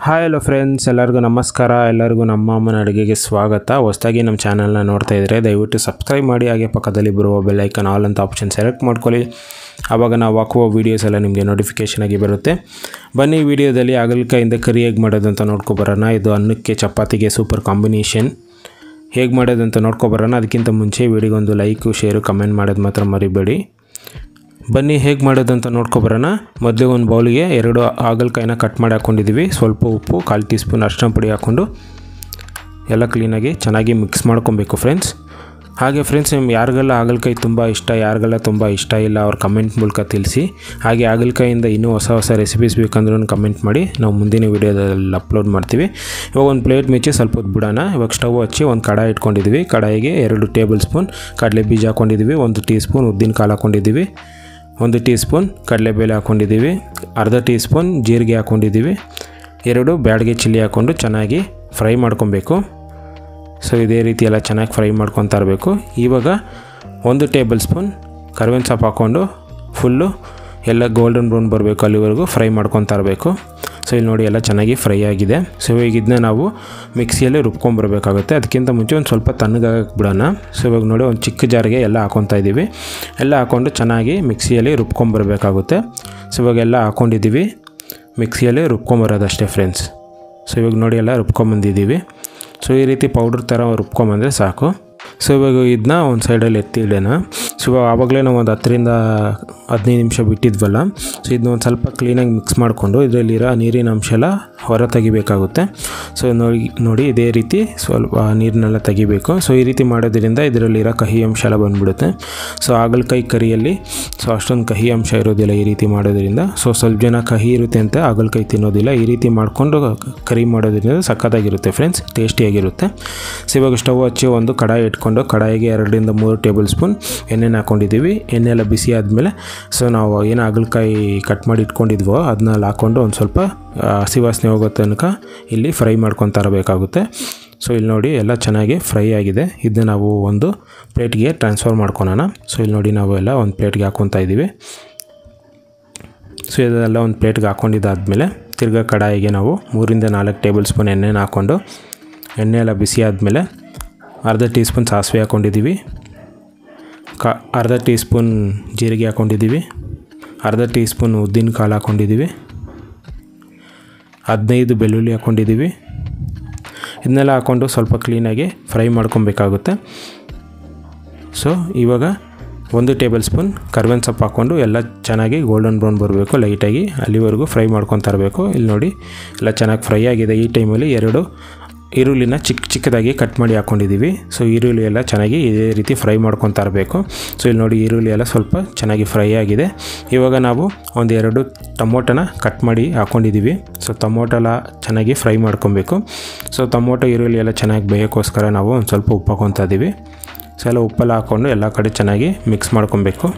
Hi hello friends, ಎಲ್ಲರಿಗೂ ನಮಸ್ಕಾರ. ಎಲ್ಲರಿಗೂ ನಮ್ಮ ಅಮ್ಮನ ಅಡುಗೆಗೆ ಸ್ವಾಗತ. ಹೊಸದಾಗಿ ನಮ್ಮ ಚಾನಲ್ನ ನೋಡ್ತಾ ಇದ್ದರೆ ದಯವಿಟ್ಟು ಸಬ್ಸ್ಕ್ರೈಬ್ ಮಾಡಿ, ಹಾಗೆ ಪಕ್ಕದಲ್ಲಿ ಬರುವ ಬೆಲ್ ಐಕನ್ ಆಲ್ ಅಂತ ಆಪ್ಷನ್ ಸೆಲೆಕ್ಟ್ ಮಾಡ್ಕೊಳ್ಳಿ. ಆವಾಗ ನಾವು ಹಾಕುವ ವೀಡಿಯೋಸ್ ಎಲ್ಲ ನಿಮಗೆ ನೋಟಿಫಿಕೇಷನ್ ಆಗಿ ಬರುತ್ತೆ. ಬನ್ನಿ, ವಿಡಿಯೋದಲ್ಲಿ ಹಾಗಲಕಾಯಿಂದ ಕರಿ ಹೇಗೆ ಮಾಡೋದಂತ ನೋಡ್ಕೊಬರೋಣ. ಇದು ಅನ್ನಕ್ಕೆ ಚಪಾತಿಗೆ ಸೂಪರ್ ಕಾಂಬಿನೇಷನ್. ಹೇಗೆ ಮಾಡೋದಂತ ನೋಡ್ಕೊಬರೋಣ. ಅದಕ್ಕಿಂತ ಮುಂಚೆ ವಿಡಿಯೋಗೊಂದು ಲೈಕು, ಶೇರು, ಕಮೆಂಟ್ ಮಾಡೋದು ಮಾತ್ರ ಮರಿಬೇಡಿ. ಬನ್ನಿ, ಹೇಗೆ ಮಾಡೋದಂತ ನೋಡ್ಕೊಬರೋಣ. ಮೊದಲು ಒಂದು ಬೌಲಿಗೆ 2 ಹಾಗಲಕಾಯಿನ ಕಟ್ ಮಾಡಿ ಹಾಕ್ಕೊಂಡಿದ್ದೀವಿ. ಸ್ವಲ್ಪ ಉಪ್ಪು, 1/4 ಟೀ ಸ್ಪೂನ್ ಅರಿಶಿನ ಪುಡಿ ಹಾಕ್ಕೊಂಡು ಎಲ್ಲ ಕ್ಲೀನಾಗಿ ಚೆನ್ನಾಗಿ ಮಿಕ್ಸ್ ಮಾಡ್ಕೊಬೇಕು ಫ್ರೆಂಡ್ಸ್. ಹಾಗೆ ಫ್ರೆಂಡ್ಸ್, ನಿಮ್ಗೆ ಯಾರಿಗೆಲ್ಲ ಹಾಗಲಕಾಯಿ ತುಂಬ ಇಷ್ಟ, ಯಾರಿಗೆಲ್ಲ ತುಂಬ ಇಷ್ಟ ಇಲ್ಲ, ಅವ್ರು ಕಮೆಂಟ್ ಮೂಲಕ ತಿಳಿಸಿ. ಹಾಗೆ ಹಾಗಲಕಾಯಿಂದ ಇನ್ನೂ ಹೊಸ ರೆಸಿಪೀಸ್ ಬೇಕಂದ್ರೂ ಕಮೆಂಟ್ ಮಾಡಿ, ನಾವು ಮುಂದಿನ ವೀಡಿಯೋದಲ್ಲಿ ಅಪ್ಲೋಡ್ ಮಾಡ್ತೀವಿ. ಇವಾಗ ಒಂದು ಪ್ಲೇಟ್ ಮುಚ್ಚಿ ಸ್ವಲ್ಪ ಹೊತ್ತು ಬಿಡೋಣ. ಇವಾಗ ಸ್ಟವ್ ಹಚ್ಚಿ ಒಂದು ಕಡಾಯಿ ಇಟ್ಕೊಂಡಿದ್ದೀವಿ. ಕಡಾಯಿಗೆ 2 ಟೇಬಲ್ ಸ್ಪೂನ್ ಕಡಲೆ ಬೀಜ ಹಾಕ್ಕೊಂಡಿದ್ದೀವಿ, 1 ಟೀ ಸ್ಪೂನ್ ಉದ್ದಿನ ಕಾಳು ಹಾಕ್ಕೊಂಡಿದ್ದೀವಿ, 1 ಟೀ ಸ್ಪೂನ್ ಕಡಲೆಬೇಳೆ ಹಾಕ್ಕೊಂಡಿದ್ದೀವಿ, ಅರ್ಧ ಟೀ ಸ್ಪೂನ್ ಜೀರಿಗೆ ಹಾಕ್ಕೊಂಡಿದ್ದೀವಿ, 2 ಬ್ಯಾಡಗಿ ಚಿಲ್ಲಿ ಹಾಕ್ಕೊಂಡು ಚೆನ್ನಾಗಿ ಫ್ರೈ ಮಾಡ್ಕೊಬೇಕು. ಸೊ ಇದೇ ರೀತಿ ಎಲ್ಲ ಚೆನ್ನಾಗಿ ಫ್ರೈ ಮಾಡ್ಕೊತಾ ಇರಬೇಕು. ಇವಾಗ 1 ಟೇಬಲ್ ಸ್ಪೂನ್ ಕರಿಬೇವಿನ ಸೊಪ್ಪು ಹಾಕ್ಕೊಂಡು ಫುಲ್ಲು ಎಲ್ಲ ಗೋಲ್ಡನ್ ಬ್ರೌನ್ ಬರಬೇಕು, ಅಲ್ಲಿವರೆಗೂ ಫ್ರೈ ಮಾಡ್ಕೊತಾ ಇರಬೇಕು. ಸೊ ಇಲ್ಲಿ ನೋಡಿ ಎಲ್ಲ ಚೆನ್ನಾಗಿ ಫ್ರೈ ಆಗಿದೆ. ಸೊ ಈಗ ಇದನ್ನ ನಾವು ಮಿಕ್ಸಿಯಲ್ಲಿ ರುಬ್ಕೊಂಬರ್ಬೇಕಾಗುತ್ತೆ. ಅದಕ್ಕಿಂತ ಮುಂಚೆ ಒಂದು ಸ್ವಲ್ಪ ತಣ್ಣಗಾಗಕ್ಕೆ ಬಿಡೋಣ. ಸೊ ಇವಾಗ ನೋಡಿ ಒಂದು ಚಿಕ್ಕ ಜಾರಿಗೆ ಎಲ್ಲ ಹಾಕ್ಕೊತಾ ಇದ್ದೀವಿ. ಎಲ್ಲ ಹಾಕ್ಕೊಂಡು ಚೆನ್ನಾಗಿ ಮಿಕ್ಸಿಯಲ್ಲಿ ರುಬ್ಕೊಂಬರ್ಬೇಕಾಗುತ್ತೆ. ಸೊ ಇವಾಗೆಲ್ಲ ಹಾಕ್ಕೊಂಡಿದ್ದೀವಿ, ಮಿಕ್ಸಿಯಲ್ಲಿ ರುಬ್ಕೊಂಬರೋದಷ್ಟೇ ಫ್ರೆಂಡ್ಸ್. ಸೊ ಇವಾಗ ನೋಡಿ ಎಲ್ಲ ರುಬ್ಕೊಂಬಂದಿದ್ದೀವಿ. ಸೊ ಈ ರೀತಿ ಪೌಡ್ರ್ ಥರ ರುಬ್ಕೊಂಬಂದರೆ ಸಾಕು. ಸೊ ಇವಾಗ ಇದನ್ನ ಒಂದು ಸೈಡಲ್ಲಿ ಎತ್ತಿ ಇಡೋಣ. ಸೊ ಇವಾಗ ಆವಾಗಲೇ ನಾವು ಒಂದು 10 ರಿಂದ 15 ನಿಮಿಷ ಬಿಟ್ಟಿದ್ವಲ್ಲ. ಸೊ ಇದನ್ನ ಒಂದು ಸ್ವಲ್ಪ ಕ್ಲೀನಾಗಿ ಮಿಕ್ಸ್ ಮಾಡಿಕೊಂಡು ಇದರಲ್ಲಿರೋ ನೀರಿನ ಅಂಶ ಎಲ್ಲ ಹೊರ ತೆಗಿಬೇಕಾಗುತ್ತೆ. ಸೊ ನೋಡಿ ಇದೇ ರೀತಿ ಸ್ವಲ್ಪ ನೀರನ್ನೆಲ್ಲ ತೆಗಿಬೇಕು. ಸೊ ಈ ರೀತಿ ಮಾಡೋದ್ರಿಂದ ಇದರಲ್ಲಿರೋ ಕಹಿ ಅಂಶ ಎಲ್ಲ ಬಂದುಬಿಡುತ್ತೆ. ಸೊ ಹಾಗಲಕಾಯಿ ಕರಿಯಲ್ಲಿ ಸೊ ಅಷ್ಟೊಂದು ಕಹಿ ಅಂಶ ಇರೋದಿಲ್ಲ ಈ ರೀತಿ ಮಾಡೋದ್ರಿಂದ. ಸೊ ಸ್ವಲ್ಪ ಜನ ಕಹಿ ಇರುತ್ತೆ ಅಂತ ಹಾಗಲಕಾಯಿ ತಿನ್ನೋದಿಲ್ಲ. ಈ ರೀತಿ ಮಾಡಿಕೊಂಡು ಕರಿ ಮಾಡೋದ್ರಿಂದ ಸಖತ್ತಾಗಿರುತ್ತೆ ಫ್ರೆಂಡ್ಸ್, ಟೇಸ್ಟಿಯಾಗಿರುತ್ತೆ. ಸೊ ಇವಾಗ ಸ್ಟವ್ ಹಚ್ಚಿ ಒಂದು ಕಡಾಯಿ ಇಟ್ಕೊಂಡು ಕಡಾಯಿಗೆ 2 ರಿಂದ 3 ಟೇಬಲ್ ಸ್ಪೂನ್ ಎಣ್ಣೆನ ಹಾಕ್ಕೊಂಡಿದ್ದೀವಿ. ಎಣ್ಣೆ ಎಲ್ಲ ಬಿಸಿ ಆದಮೇಲೆ ಸೊ ನಾವು ಏನು ಹಾಗಲಕಾಯಿ ಕಟ್ ಮಾಡಿ ಇಟ್ಕೊಂಡಿದ್ವೋ ಅದನ್ನ ಹಾಕ್ಕೊಂಡು ಒಂದು ಸ್ವಲ್ಪ ಹಸಿ ವಾಸನೆ ಹೋಗೋ ತನಕ ಇಲ್ಲಿ ಫ್ರೈ ಮಾಡ್ಕೊತಾ ಇರಬೇಕಾಗುತ್ತೆ. ಸೊ ಇಲ್ಲಿ ನೋಡಿ ಎಲ್ಲ ಚೆನ್ನಾಗಿ ಫ್ರೈ ಆಗಿದೆ. ಇದನ್ನ ನಾವು ಒಂದು ಪ್ಲೇಟ್ಗೆ ಟ್ರಾನ್ಸ್ಫರ್ ಮಾಡ್ಕೊಳೋಣ. ಸೊ ಇಲ್ಲಿ ನೋಡಿ ನಾವು ಎಲ್ಲ ಒಂದು ಪ್ಲೇಟ್ಗೆ ಹಾಕ್ಕೊತಾ ಇದ್ದೀವಿ. ಸೊ ಇದೆಲ್ಲ ಒಂದು ಪ್ಲೇಟ್ಗೆ ಹಾಕ್ಕೊಂಡಿದ್ದಾದಮೇಲೆ ತಿರ್ಗಾ ಕಡಾಯಿಗೆ ನಾವು 3 ರಿಂದ 4 ಟೇಬಲ್ ಸ್ಪೂನ್ ಎಣ್ಣೆನ ಹಾಕ್ಕೊಂಡು ಎಣ್ಣೆ ಎಲ್ಲ ಬಿಸಿ ಆದಮೇಲೆ ಅರ್ಧ ಟೀ ಸ್ಪೂನ್ ಸಾಸಿವೆ ಹಾಕ್ಕೊಂಡಿದ್ದೀವಿ, ಅರ್ಧ ಟೀ ಸ್ಪೂನ್ ಜೀರಿಗೆ ಹಾಕ್ಕೊಂಡಿದ್ದೀವಿ, ಅರ್ಧ ಟೀ ಸ್ಪೂನ್ ಉದ್ದಿನ ಕಾಳು ಹಾಕ್ಕೊಂಡಿದ್ದೀವಿ, 15 ಬೆಳ್ಳುಳ್ಳಿ ಹಾಕ್ಕೊಂಡಿದ್ದೀವಿ. ಇದನ್ನೆಲ್ಲ ಹಾಕ್ಕೊಂಡು ಸ್ವಲ್ಪ ಕ್ಲೀನಾಗಿ ಫ್ರೈ ಮಾಡ್ಕೊಬೇಕಾಗುತ್ತೆ. ಸೊ ಇವಾಗ 1 ಟೇಬಲ್ ಸ್ಪೂನ್ ಕರಿಬೇವಿನ ಸೊಪ್ಪು ಹಾಕ್ಕೊಂಡು ಎಲ್ಲ ಚೆನ್ನಾಗಿ ಗೋಲ್ಡನ್ ಬ್ರೌನ್ ಬರಬೇಕು, ಲೈಟಾಗಿ ಅಲ್ಲಿವರೆಗೂ ಫ್ರೈ ಮಾಡ್ಕೊತಾ ಇರಬೇಕು. ಇಲ್ಲಿ ನೋಡಿ ಎಲ್ಲ ಚೆನ್ನಾಗಿ ಫ್ರೈ ಆಗಿದೆ. ಈ ಟೈಮಲ್ಲಿ 2 ಈರುಳ್ಳಿನ ಚಿಕ್ಕದಾಗಿ ಕಟ್ ಮಾಡಿ ಹಾಕ್ಕೊಂಡಿದ್ದೀವಿ. ಸೊ ಈರುಳ್ಳಿ ಎಲ್ಲ ಚೆನ್ನಾಗಿ ಇದೇ ರೀತಿ ಫ್ರೈ ಮಾಡ್ಕೊತಾ ಇರಬೇಕು. ಸೊ ಇಲ್ಲಿ ನೋಡಿ ಈರುಳ್ಳಿ ಎಲ್ಲ ಸ್ವಲ್ಪ ಚೆನ್ನಾಗಿ ಫ್ರೈ ಆಗಿದೆ. ಇವಾಗ ನಾವು ಒಂದು 2 ಟೊಮೊಟೊನ ಕಟ್ ಮಾಡಿ ಹಾಕ್ಕೊಂಡಿದ್ದೀವಿ. ಸೊ ಟೊಮೊಟೊ ಎಲ್ಲ ಚೆನ್ನಾಗಿ ಫ್ರೈ ಮಾಡ್ಕೊಬೇಕು. ಸೊ ಟೊಮೊಟೊ ಈರುಳ್ಳಿ ಎಲ್ಲ ಚೆನ್ನಾಗಿ ಬೇಯೋಕ್ಕೋಸ್ಕರ ನಾವು ಒಂದು ಸ್ವಲ್ಪ ಉಪ್ಪು ಹಾಕ್ಕೊತಾ ಇದ್ದೀವಿ. ಸೊ ಎಲ್ಲ ಉಪ್ಪೆಲ್ಲ ಹಾಕ್ಕೊಂಡು ಎಲ್ಲ ಕಡೆ ಚೆನ್ನಾಗಿ ಮಿಕ್ಸ್ ಮಾಡ್ಕೊಬೇಕು.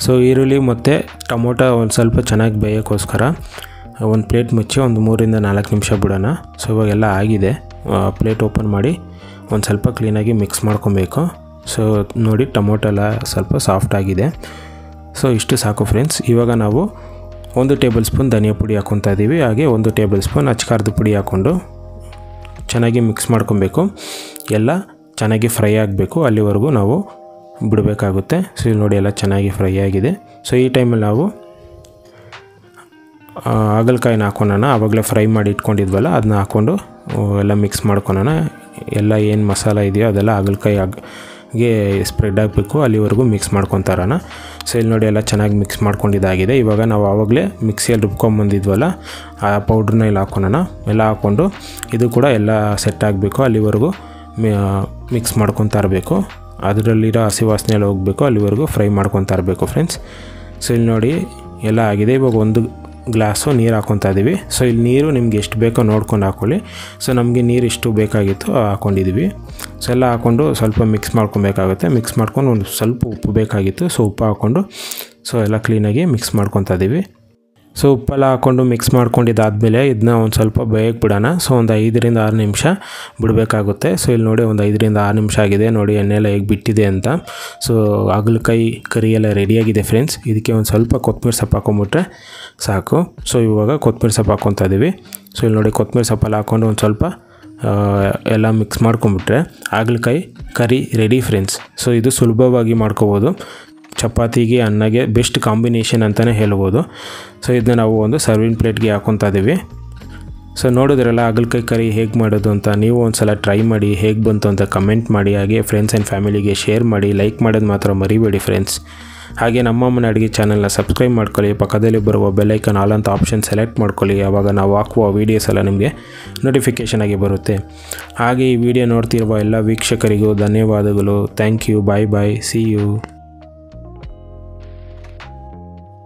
ಸೊ ಈರುಳ್ಳಿ ಮತ್ತು ಟೊಮೊಟೊ ಒಂದು ಸ್ವಲ್ಪ ಚೆನ್ನಾಗಿ ಬೇಯೋಕ್ಕೋಸ್ಕರ ಒಂದು ಪ್ಲೇಟ್ ಮುಚ್ಚಿ ಒಂದು 3 ರಿಂದ 4 ನಿಮಿಷ ಬಿಡೋಣ. ಸೊ ಇವಾಗೆಲ್ಲ ಆಗಿದೆ. ಪ್ಲೇಟ್ ಓಪನ್ ಮಾಡಿ ಒಂದು ಸ್ವಲ್ಪ ಕ್ಲೀನಾಗಿ ಮಿಕ್ಸ್ ಮಾಡ್ಕೊಬೇಕು. ಸೊ ನೋಡಿ ಟೊಮೊಟೊ ಎಲ್ಲ ಸ್ವಲ್ಪ ಸಾಫ್ಟ್ ಆಗಿದೆ. ಸೊ ಇಷ್ಟು ಸಾಕು ಫ್ರೆಂಡ್ಸ್. ಇವಾಗ ನಾವು 1 ಟೇಬಲ್ ಸ್ಪೂನ್ ಧನಿಯಾ ಪುಡಿ ಹಾಕ್ಕೊತಾ ಇದ್ದೀವಿ. ಹಾಗೆ 1 ಟೇಬಲ್ ಸ್ಪೂನ್ ಅಚ್ಚಕಾರದ ಪುಡಿ ಹಾಕ್ಕೊಂಡು ಚೆನ್ನಾಗಿ ಮಿಕ್ಸ್ ಮಾಡ್ಕೊಬೇಕು. ಎಲ್ಲ ಚೆನ್ನಾಗಿ ಫ್ರೈ ಆಗಬೇಕು, ಅಲ್ಲಿವರೆಗೂ ನಾವು ಬಿಡಬೇಕಾಗುತ್ತೆ. ಸೊ ಇಲ್ಲಿ ನೋಡಿ ಎಲ್ಲ ಚೆನ್ನಾಗಿ ಫ್ರೈ ಆಗಿದೆ. ಸೊ ಈ ಟೈಮಲ್ಲಿ ನಾವು ಹಾಗಲಕಾಯಿನ ಹಾಕ್ಕೊಳ್ಳೋಣ. ಆವಾಗಲೇ ಫ್ರೈ ಮಾಡಿ ಇಟ್ಕೊಂಡಿದ್ವಲ್ಲ ಅದನ್ನ ಹಾಕ್ಕೊಂಡು ಎಲ್ಲ ಮಿಕ್ಸ್ ಮಾಡ್ಕೊಳ್ಳೋಣ. ಎಲ್ಲ ಏನು ಮಸಾಲ ಇದೆಯೋ ಅದೆಲ್ಲ ಹಾಗಲಕಾಯಿಗೆ ಸ್ಪ್ರೆಡ್ ಆಗಬೇಕು, ಅಲ್ಲಿವರೆಗೂ ಮಿಕ್ಸ್ ಮಾಡ್ಕೊತಾ ಇರೋಣ. ಸೊ ಇಲ್ಲಿ ನೋಡಿ ಎಲ್ಲ ಚೆನ್ನಾಗಿ ಮಿಕ್ಸ್ ಮಾಡ್ಕೊಂಡಿದ್ದಾಗಿದೆ. ಇವಾಗ ನಾವು ಆವಾಗಲೇ ಮಿಕ್ಸಿಯಲ್ಲಿ ರುಬ್ಕೊಂಬಂದಿದ್ವಲ್ಲ ಆ ಪೌಡ್ರನ್ನ ಇಲ್ಲಿ ಹಾಕ್ಕೊಳ್ಳೋಣ. ಎಲ್ಲ ಹಾಕ್ಕೊಂಡು ಇದು ಕೂಡ ಎಲ್ಲ ಸೆಟ್ ಆಗಬೇಕು, ಅಲ್ಲಿವರೆಗೂ ಮಿಕ್ಸ್ ಮಾಡ್ಕೊತಾ ಇರಬೇಕು. ಅದರಲ್ಲಿರೋ ಹಸಿ ವಾಸನೆ ಎಲ್ಲ ಹೋಗಬೇಕು, ಅಲ್ಲಿವರೆಗೂ ಫ್ರೈ ಮಾಡ್ಕೊತಾ ಇರಬೇಕು ಫ್ರೆಂಡ್ಸ್. ಸೊ ಇಲ್ಲಿ ನೋಡಿ ಎಲ್ಲ ಆಗಿದೆ. ಇವಾಗ 1 ಗ್ಲಾಸು ನೀರು ಹಾಕ್ಕೊತಾ ಇದ್ದೀವಿ. ಸೊ ಇಲ್ಲಿ ನೀರು ನಿಮ್ಗೆ ಎಷ್ಟು ಬೇಕೋ ನೋಡ್ಕೊಂಡು ಹಾಕ್ಕೊಳ್ಳಿ. ಸೊ ನಮಗೆ ನೀರು ಎಷ್ಟು ಬೇಕಾಗಿತ್ತು ಹಾಕ್ಕೊಂಡಿದ್ದೀವಿ. ಸೊ ಎಲ್ಲ ಹಾಕ್ಕೊಂಡು ಸ್ವಲ್ಪ ಮಿಕ್ಸ್ ಮಾಡ್ಕೊಬೇಕಾಗುತ್ತೆ. ಮಿಕ್ಸ್ ಮಾಡ್ಕೊಂಡು ಒಂದು ಸ್ವಲ್ಪ ಉಪ್ಪು ಬೇಕಾಗಿತ್ತು. ಸೊ ಉಪ್ಪು ಹಾಕ್ಕೊಂಡು ಸೊ ಎಲ್ಲ ಕ್ಲೀನಾಗಿ ಮಿಕ್ಸ್ ಮಾಡ್ಕೊತಾ ಇದ್ದೀವಿ. ಸೊ ಉಪ್ಪೆಲ್ಲ ಹಾಕ್ಕೊಂಡು ಮಿಕ್ಸ್ ಮಾಡ್ಕೊಂಡಿದ್ದಾದಮೇಲೆ ಇದನ್ನ ಒಂದು ಸ್ವಲ್ಪ ಬೇಯಕ್ಕೆ ಬಿಡೋಣ. ಸೊ ಒಂದು 5 ರಿಂದ 6 ನಿಮಿಷ ಬಿಡಬೇಕಾಗುತ್ತೆ. ಸೊ ಇಲ್ಲಿ ನೋಡಿ ಒಂದು 5 ರಿಂದ 6 ನಿಮಿಷ ಆಗಿದೆ. ನೋಡಿ ಎಣ್ಣೆ ಎಲ್ಲ ಹೇಗೆ ಬಿಟ್ಟಿದೆ ಅಂತ. ಸೊ ಹಾಗಲಕಾಯಿ ಕರಿ ಎಲ್ಲ ರೆಡಿಯಾಗಿದೆ ಫ್ರೆಂಡ್ಸ್. ಇದಕ್ಕೆ ಒಂದು ಸ್ವಲ್ಪ ಕೊತ್ತಂಬರಿ ಸೊಪ್ಪು ಹಾಕೊಂಬಿಟ್ರೆ ಸಾಕು. ಸೊ ಇವಾಗ ಕೊತ್ತಂಬರಿ ಸೊಪ್ಪು ಹಾಕ್ಕೊತಾ ಇದ್ದೀವಿ. ಸೊ ಇಲ್ಲಿ ನೋಡಿ ಕೊತ್ತಂಬರಿ ಸೊಪ್ಪೆಲ್ಲ ಹಾಕ್ಕೊಂಡು ಒಂದು ಸ್ವಲ್ಪ ಎಲ್ಲ ಮಿಕ್ಸ್ ಮಾಡ್ಕೊಂಬಿಟ್ರೆ ಹಾಗಲಕಾಯಿ ಕರಿ ರೆಡಿ ಫ್ರೆಂಡ್ಸ್. ಸೊ ಇದು ಸುಲಭವಾಗಿ ಮಾಡ್ಕೋಬೋದು, ಚಪಾತಿಗೆ ಅನ್ನಗೆ ಬೆಸ್ಟ್ ಕಾಂಬಿನೇಷನ್ ಅಂತಲೇ ಹೇಳ್ಬೋದು. ಸೊ ಇದನ್ನ ನಾವು ಒಂದು ಸರ್ವಿಂಗ್ ಪ್ಲೇಟ್ಗೆ ಹಾಕ್ಕೊತಾ ಇದ್ದೀವಿ. ಸೊ ನೋಡಿದ್ರಲ್ಲ ಹಾಗಲಕಾಯಿ ಕರಿ ಹೇಗೆ ಮಾಡೋದು ಅಂತ. ನೀವು ಒಂದು ಸಲ ಟ್ರೈ ಮಾಡಿ, ಹೇಗೆ ಬಂತು ಅಂತ ಕಮೆಂಟ್ ಮಾಡಿ. ಹಾಗೆ ಫ್ರೆಂಡ್ಸ್ ಆ್ಯಂಡ್ ಫ್ಯಾಮಿಲಿಗೆ ಶೇರ್ ಮಾಡಿ, ಲೈಕ್ ಮಾಡೋದು ಮಾತ್ರ ಮರಿಬೇಡಿ ಫ್ರೆಂಡ್ಸ್. ಹಾಗೆ ನಮ್ಮಮ್ಮನ ಅಡುಗೆ ಚಾನಲ್ನ ಸಬ್ಸ್ಕ್ರೈಬ್ ಮಾಡ್ಕೊಳ್ಳಿ. ಪಕ್ಕದಲ್ಲಿ ಬರುವ ಬೆಲ್ಲೈಕನ್ ಆಲ್ ಅಂತ ಆಪ್ಷನ್ ಸೆಲೆಕ್ಟ್ ಮಾಡ್ಕೊಳ್ಳಿ. ಆವಾಗ ನಾವು ಹಾಕುವ ವೀಡಿಯೋಸ್ ಎಲ್ಲ ನಿಮಗೆ ನೋಟಿಫಿಕೇಷನ್ ಆಗಿ ಬರುತ್ತೆ. ಹಾಗೆ ಈ ವಿಡಿಯೋ ನೋಡ್ತಿರುವ ಎಲ್ಲ ವೀಕ್ಷಕರಿಗೂ ಧನ್ಯವಾದಗಳು. Thank you. Bye bye. See you.